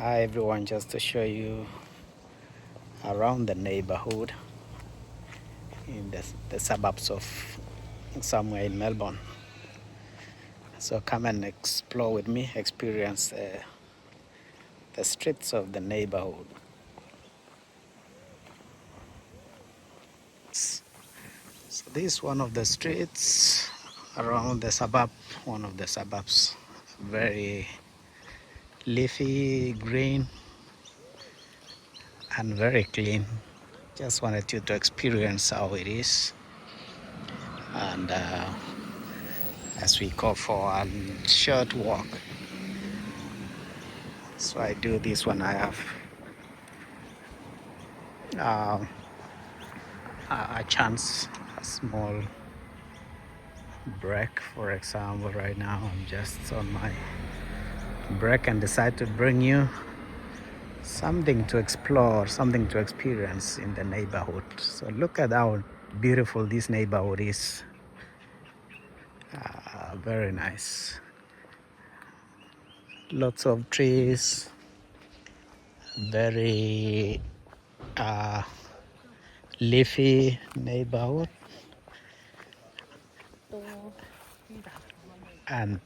Hi everyone, just to show you around the neighborhood in the suburbs of somewhere in Melbourne. So come and explore with me, experience the streets of the neighborhood. So this is one of the streets around the suburb, one of the suburbs. Very leafy, green, and very clean. Just wanted you to experience how it is. And as we go for a short walk. So I do this when I have uh, a chance, a small break. For example, right now I'm just on my break and decide to bring you something to explore, something to experience in the neighborhood. So look at how beautiful this neighborhood is. Very nice. Lots of trees, very leafy neighborhood, and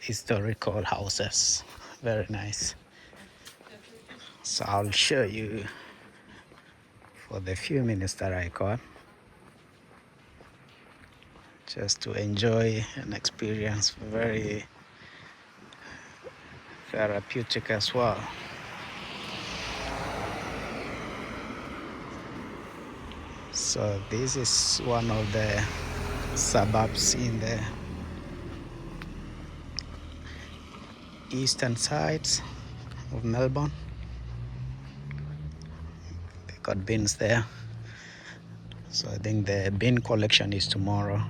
historical houses. Very nice. So I'll show you for the few minutes that I got, just to enjoy an experience, very therapeutic as well. So this is one of the suburbs in the eastern sides of Melbourne. They got bins there. So I think the bin collection is tomorrow.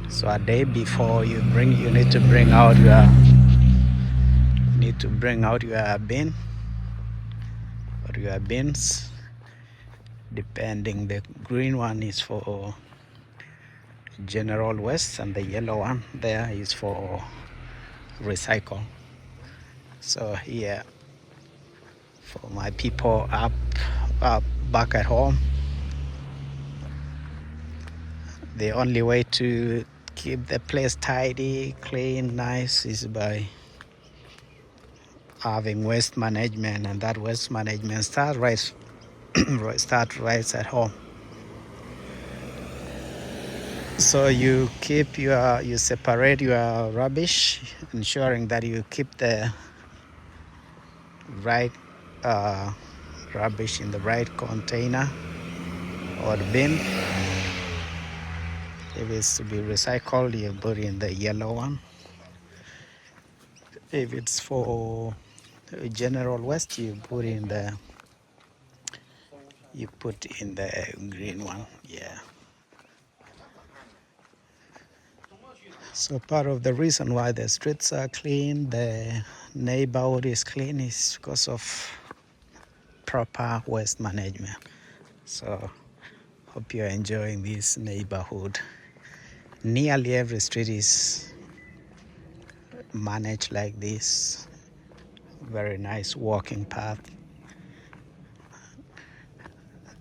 So a day before you need to bring out your bin or your bins. Depending, the green one is for general waste and the yellow one there is for recycle. So here for my people up back at home, the only way to keep the place tidy, clean, nice is by having waste management, and that waste management start right at home. So you separate your rubbish, ensuring that you keep the right rubbish in the right container or bin. If it's to be recycled, you put in the yellow one. If it's for general waste, you put in the green one. Yeah. So part of the reason why the streets are clean, the neighborhood is clean, is because of proper waste management. So hope you're enjoying this neighborhood. Nearly every street is managed like this. Very nice walking path.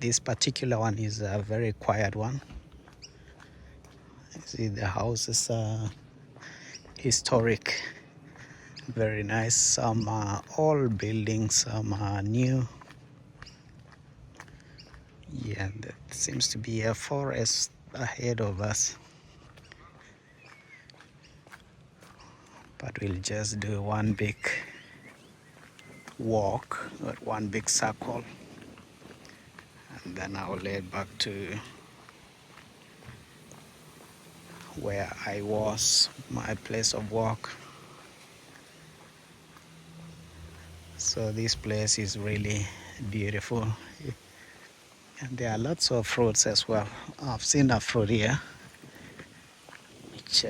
This particular one is a very quiet one. You see the houses are historic, very nice. Some are old buildings, some are new. Yeah, that seems to be a forest ahead of us. But we'll just do one big walk, or one big circle, and then I'll head back to where I was, my place of work. So this place is really beautiful, and there are lots of fruits as well. I've seen a fruit here which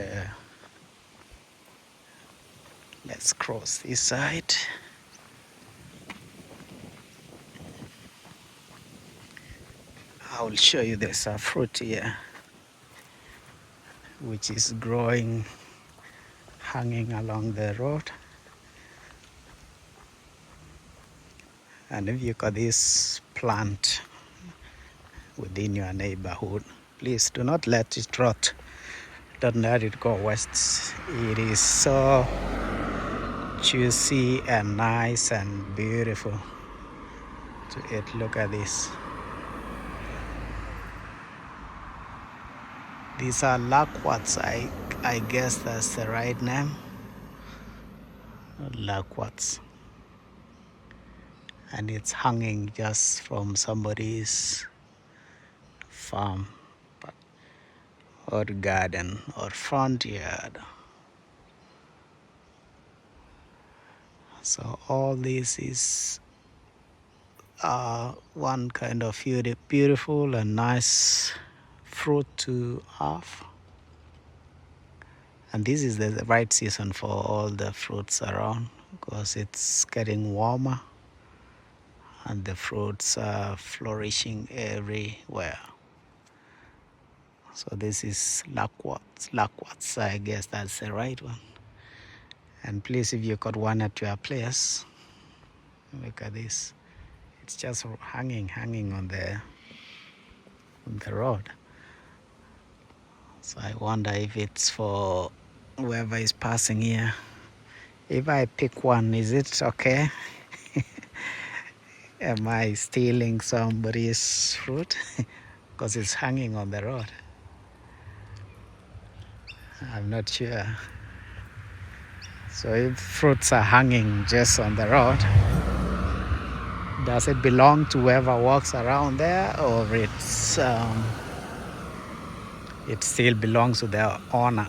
let's cross this side. I will show you, there's a fruit here which is growing, hanging along the road. And if you got this plant within your neighborhood, please do not let it rot. Don't let it go west. It is so juicy and nice and beautiful to eat. Look at this. These are loquats. I guess that's the right name. Loquats. And it's hanging just from somebody's farm or garden or front yard. So all this is one kind of beautiful and nice fruit to have. And this is the right season for all the fruits around because it's getting warmer and the fruits are flourishing everywhere. So this is loquats, I guess that's the right one. And please, if you got one at your place, look at this. It's just hanging on the road. So I wonder if it's for whoever is passing here. If I pick one, is it okay? Am I stealing somebody's fruit? Because it's hanging on the road. I'm not sure. So if fruits are hanging just on the road, does it belong to whoever walks around there, or it still belongs to their owner?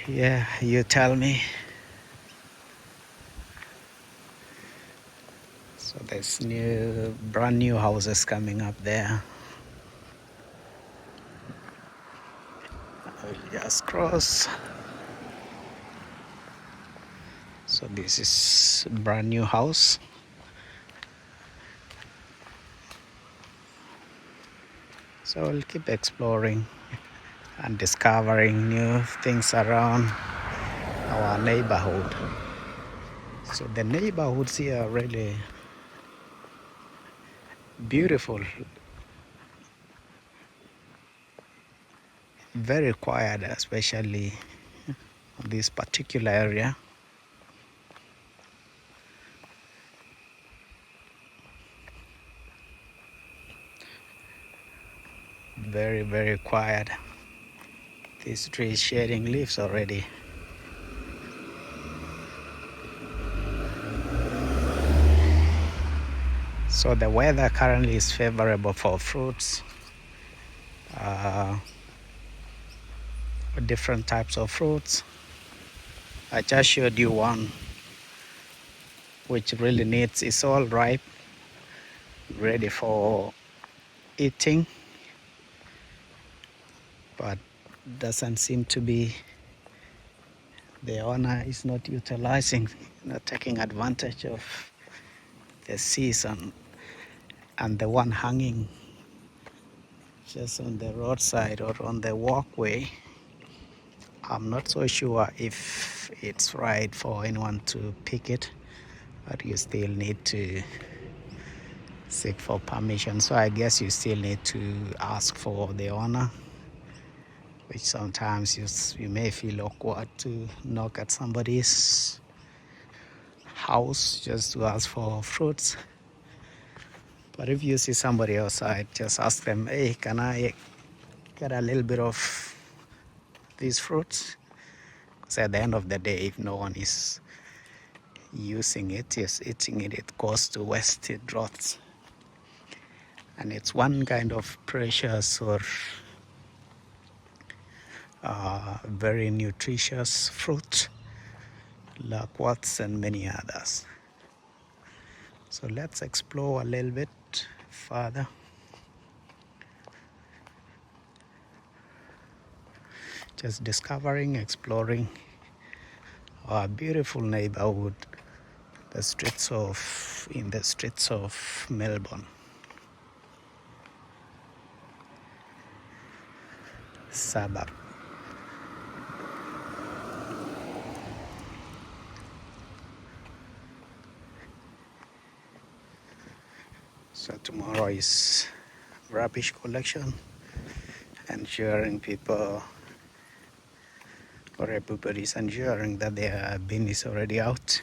Yeah, you tell me. So there's brand new houses coming up there. I'll just cross. So this is a brand new house. So we'll keep exploring and discovering new things around our neighborhood. So the neighborhoods here are really beautiful, very quiet, especially this particular area. Very, very quiet. This tree is shedding leaves already. So the weather currently is favorable for fruits, different types of fruits. I just showed you one which really it's all ripe, ready for eating, but doesn't seem to be, the owner is not utilizing, not taking advantage of the season. And the one hanging just on the roadside or on the walkway, I'm not so sure if it's right for anyone to pick it, but you still need to seek for permission. So I guess you still need to ask for the owner, which sometimes you may feel awkward to knock at somebody's house just to ask for fruits. But if you see somebody outside, just ask them, hey, can I get a little bit of these fruits? Because at the end of the day, if no one is using it, just eating it, it goes to waste, it rots. And it's one kind of precious or very nutritious fruit, loquats and many others. So let's explore a little bit further. Just discovering, exploring our beautiful neighborhood, in the streets of Melbourne. Suburb. So tomorrow is rubbish collection, ensuring people or everybody's ensuring that their bin is already out,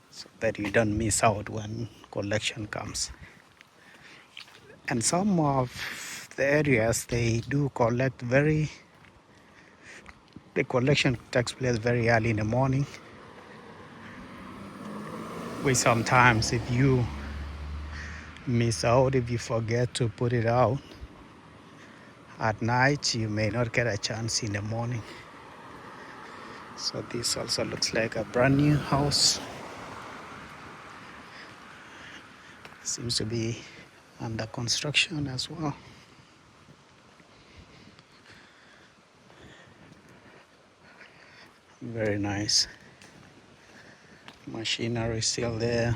so that you don't miss out when collection comes. And some of the areas, they do collect the collection takes place very early in the morning. We sometimes, if you miss out, if you forget to put it out at night, you may not get a chance in the morning. So this also looks like a brand new house. Seems to be under construction as well. Very nice. Machinery still there,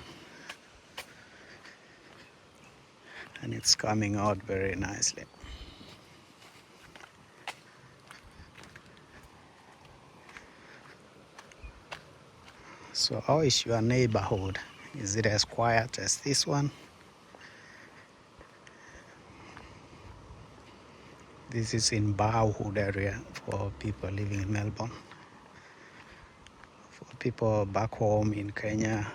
and it's coming out very nicely. So how is your neighborhood? Is it as quiet as this one? This is in Barwood area for people living in Melbourne. For people back home in Kenya,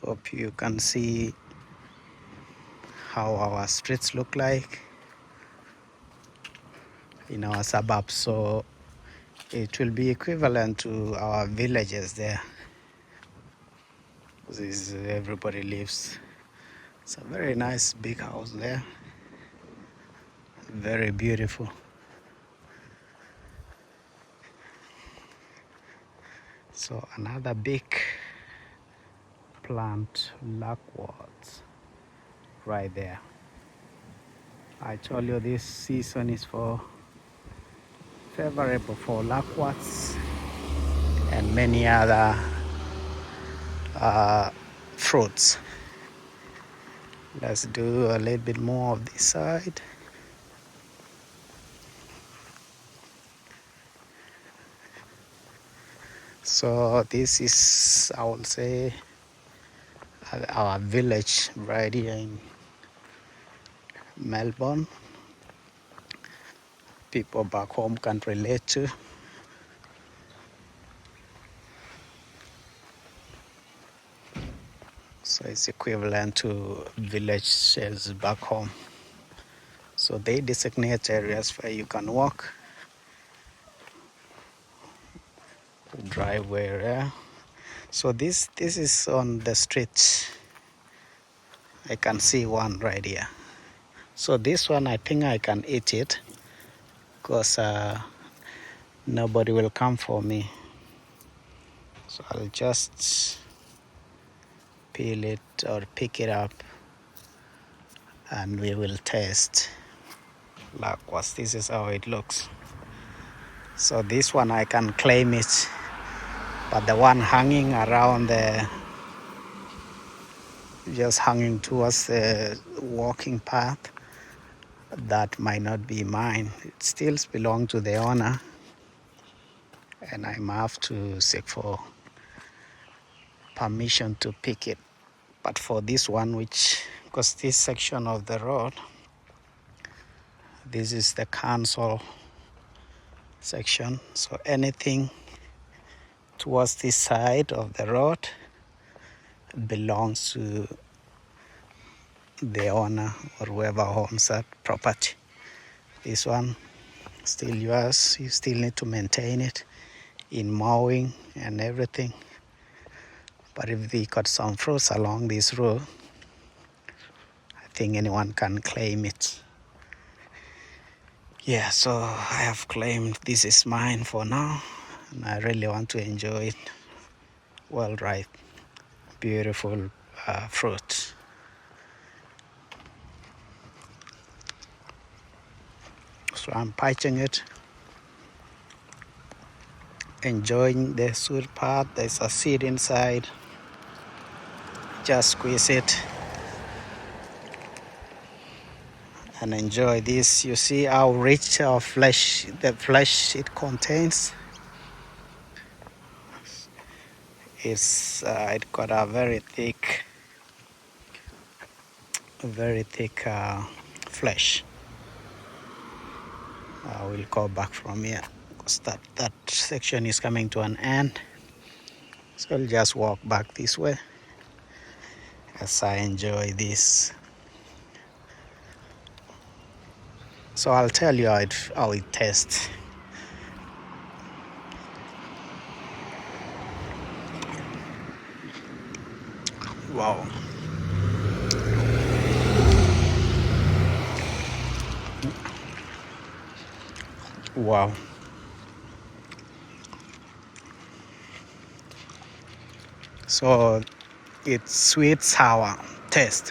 hope you can see how our streets look like in our suburbs. So it will be equivalent to our villages there. This is everybody lives. It's a very nice big house there. Very beautiful. So another big plant, loquat, right there. I told you this season is favorable for loquats and many other fruits. Let's do a little bit more of this side. So this is, I would say, our village right here in Melbourne. People back home can relate to. So it's equivalent to villages back home. So they designate areas where you can walk, driveway area. So this is on the street. I can see one right here. So this one, I think I can eat it because nobody will come for me. So I'll just peel it or pick it up and we will taste loquats. This is how it looks. So this one I can claim it, but the one hanging around just hanging towards the walking path, that might not be mine. It still belongs to the owner, and I might have to seek for permission to pick it. But for this one, because this section of the road, this is the council section, so anything towards this side of the road belongs to the owner or whoever owns that property. This one still yours. You still need to maintain it in mowing and everything. But if we got some fruits along this road, I think anyone can claim it. Yeah, so I have claimed this is mine for now, and I really want to enjoy it. Well ripe, beautiful fruit. So I'm pitching it, enjoying the sweet part. There's a seed inside. Just squeeze it and enjoy this. You see how rich of the flesh it contains. It got a very thick very thick flesh. We'll go back from here because that section is coming to an end. So I'll just walk back this way as I enjoy this. So I'll tell you how it tastes. Wow. Wow. So it's sweet sour taste.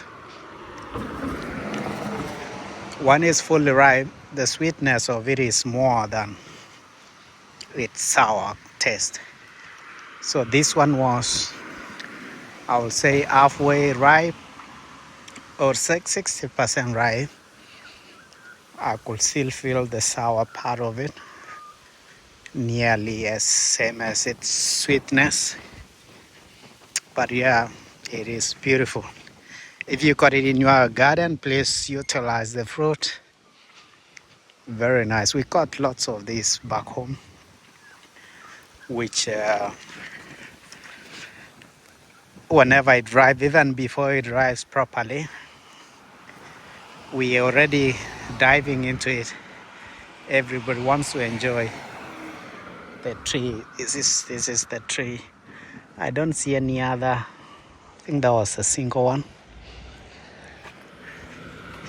One is fully ripe. The sweetness of it is more than its sour taste. So this one was, I would say, halfway ripe or 60% ripe. I could still feel the sour part of it, nearly as same as its sweetness. But yeah, it is beautiful. If you got it in your garden, please utilize the fruit. Very nice. We got lots of these back home, which whenever it ripe, even before it ripes properly, we already diving into it. Everybody wants to enjoy the tree. This is the tree. I don't see any other. I think that was a single one.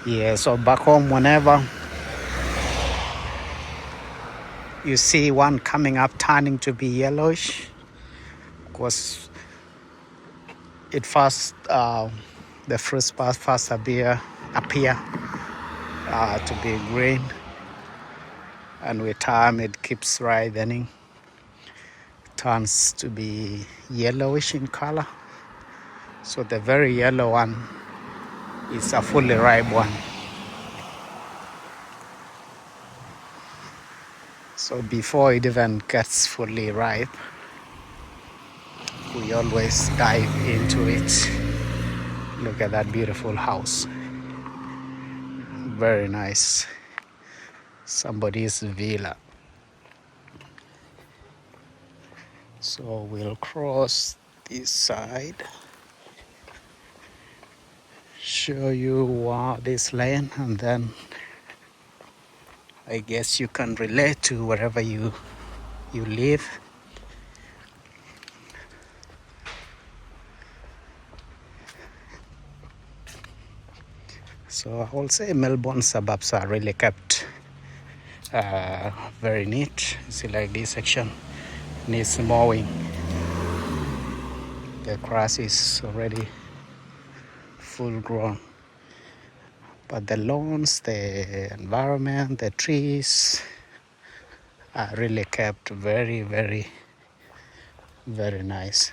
Yeah, so back home, whenever you see one coming up turning to be yellowish, because it first the fruit first appear to be green, and with time it keeps ripening, turns to be yellowish in color. So the very yellow one is a fully ripe one. So before it even gets fully ripe, we always dive into it. Look at that beautiful house. Very nice. Somebody's villa. So we'll cross this side, show you this lane, and then I guess you can relate to wherever you live. So I will say Melbourne suburbs are really kept very neat. See, like this section needs mowing. The grass is already full grown, but the lawns, the environment, the trees are really kept very, very, very nice.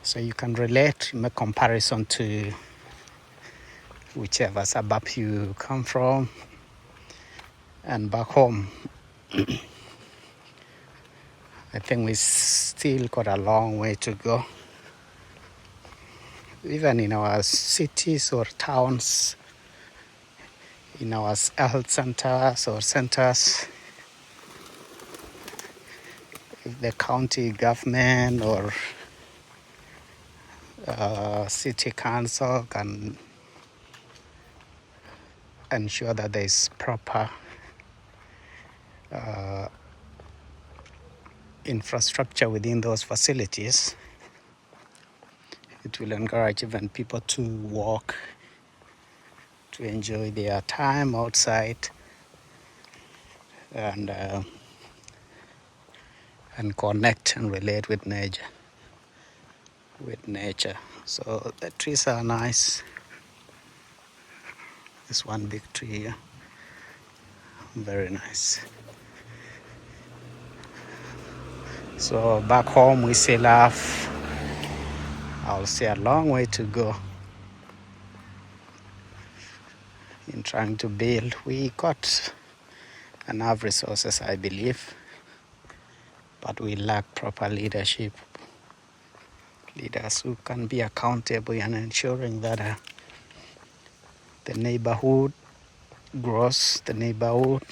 So you can relate, make comparison to whichever suburb you come from and back home. I think we still got a long way to go. Even in our cities or towns, in our health centers or centers, if the county government or city council can ensure that there is proper infrastructure within those facilities, it will encourage even people to walk, to enjoy their time outside, and connect and relate with nature. So the trees are nice. This one big tree here, very nice. So back home we still have, I'll say, a long way to go in trying to build. We got enough resources, I believe, but we lack proper leadership Leaders who can be accountable and ensuring that the neighborhood grows, the neighborhood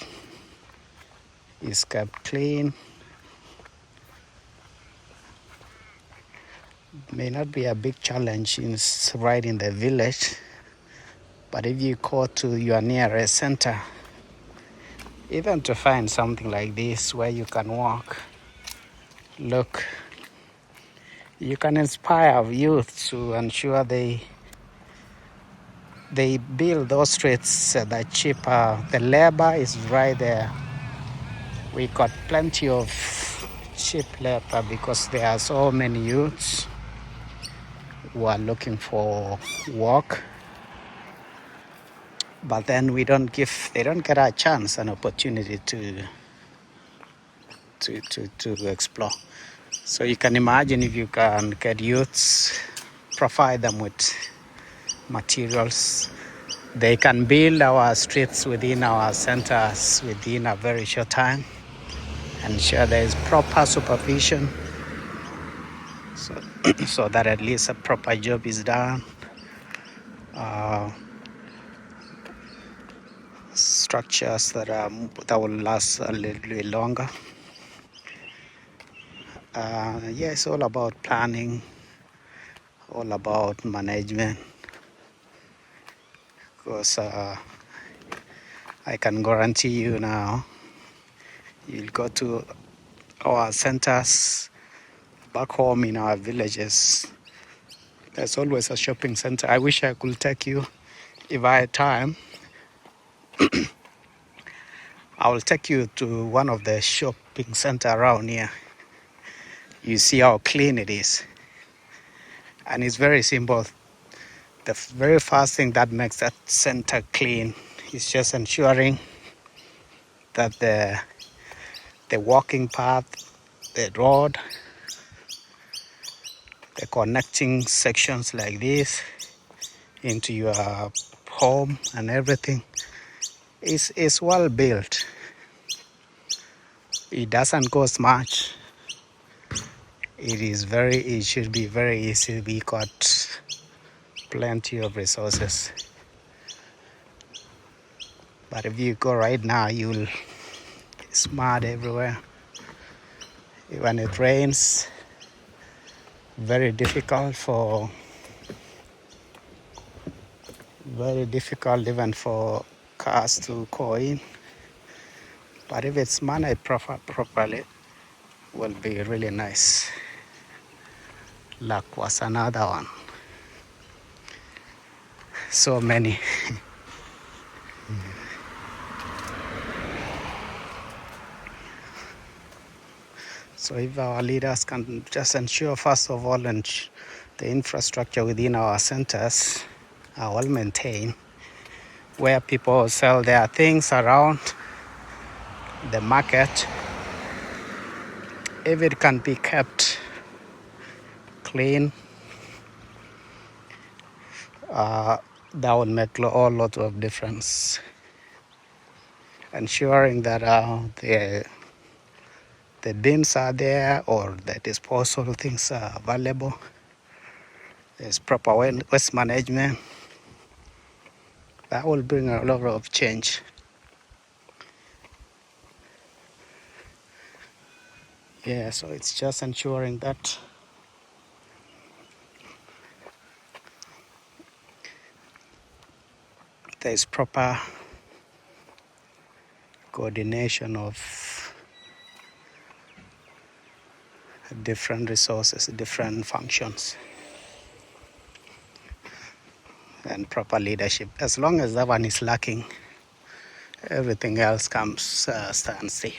is kept clean. May not be a big challenge right in the village, but if you go to your nearest center, even to find something like this where you can walk, look, you can inspire youth to ensure they build those streets that cheaper. The labor is right there. We got plenty of cheap labor because there are so many youths who are looking for work, but then they don't get a chance, an opportunity to explore. So you can imagine if you can get youths, provide them with materials, they can build our streets within our centers within a very short time, ensure there is proper supervision so that at least a proper job is done. Structures that will last a little bit longer. It's all about planning, all about management, because I can guarantee you now, you'll go to our centers back home in our villages, there's always a shopping center. I wish I could take you, if I had time, I will take you to one of the shopping center around here. You see how clean it is. And it's very simple. The very first thing that makes that center clean is just ensuring that the walking path, the road, the connecting sections like this into your home and everything is well built. It doesn't cost much. It should be very easy. We got plenty of resources. But if you go right now, you'll it's mud everywhere. When it rains, very difficult even for cars to go in. But if it's managed properly, will be really nice. Luck was another one. So many. So if our leaders can just ensure, first of all, and the infrastructure within our centers are well maintained, where people sell their things around the market, if it can be kept clean, that would make a whole lot of difference. Ensuring that the bins are there or the disposal things are available. There's proper waste management. That will bring a lot of change. Yeah, so it's just ensuring that there's proper coordination of different resources, different functions, and proper leadership. As long as that one is lacking, everything else comes stand still.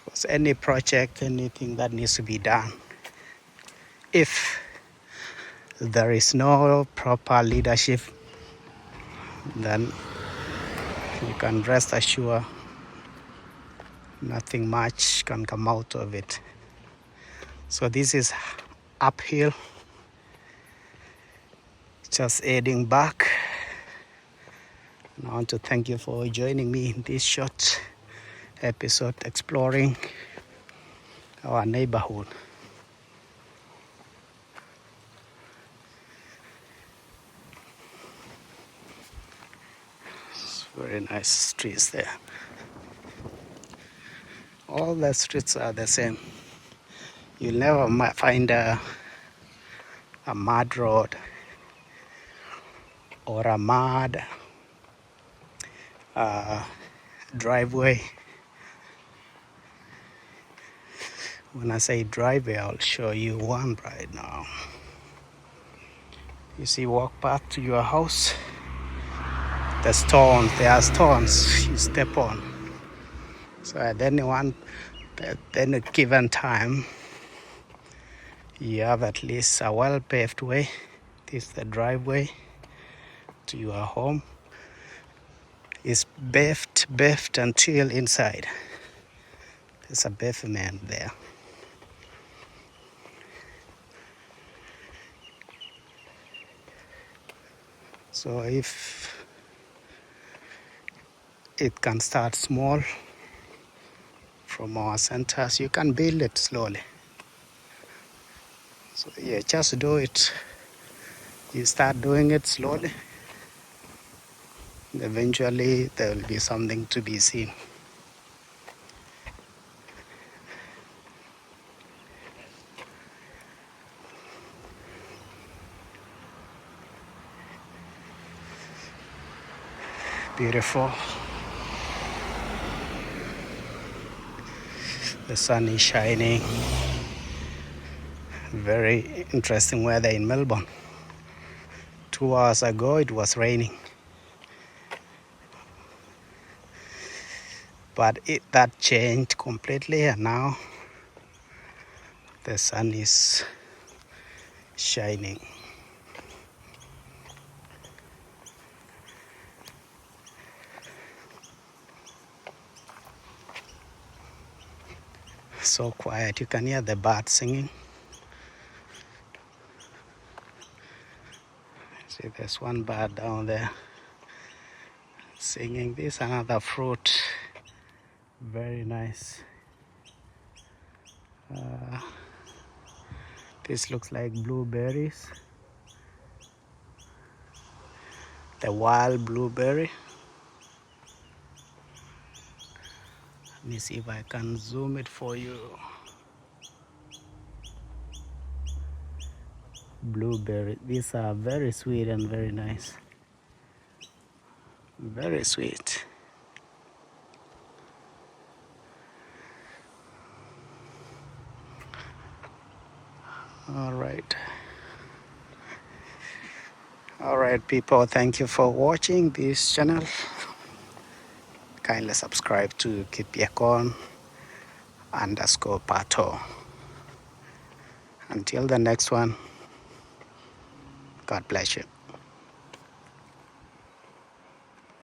Because any project, anything that needs to be done, if there is no proper leadership, then you can rest assured nothing much can come out of it. So this is uphill, just heading back. And I want to thank you for joining me in this short episode exploring our neighborhood. Very nice streets there. All the streets are the same. You'll never find a mud road or a mud driveway. When I say driveway, I'll show you one right now. You see, walk path to your house. The stones, there are stones you step on. So at any given time, you have at least a well-paved way. This is the driveway to your home. It's paved until inside. There's a pavement there. So if it can start small from our centers, you can build it slowly. So yeah, just do it. You start doing it slowly. Eventually, there will be something to be seen. Beautiful. The sun is shining. Very interesting weather in Melbourne. 2 hours ago it was raining. But that changed completely, and now the sun is shining. So quiet, you can hear the birds singing. See, there's one bird down there singing. This is another fruit. Very nice. This looks like blueberries. The wild blueberry. Let me see if I can zoom it for you. Blueberry. These are very sweet and very nice. Very sweet. All right. All right, people. Thank you for watching this channel. Kindly subscribe to Kipiakon_Pato. Until the next one, God bless you.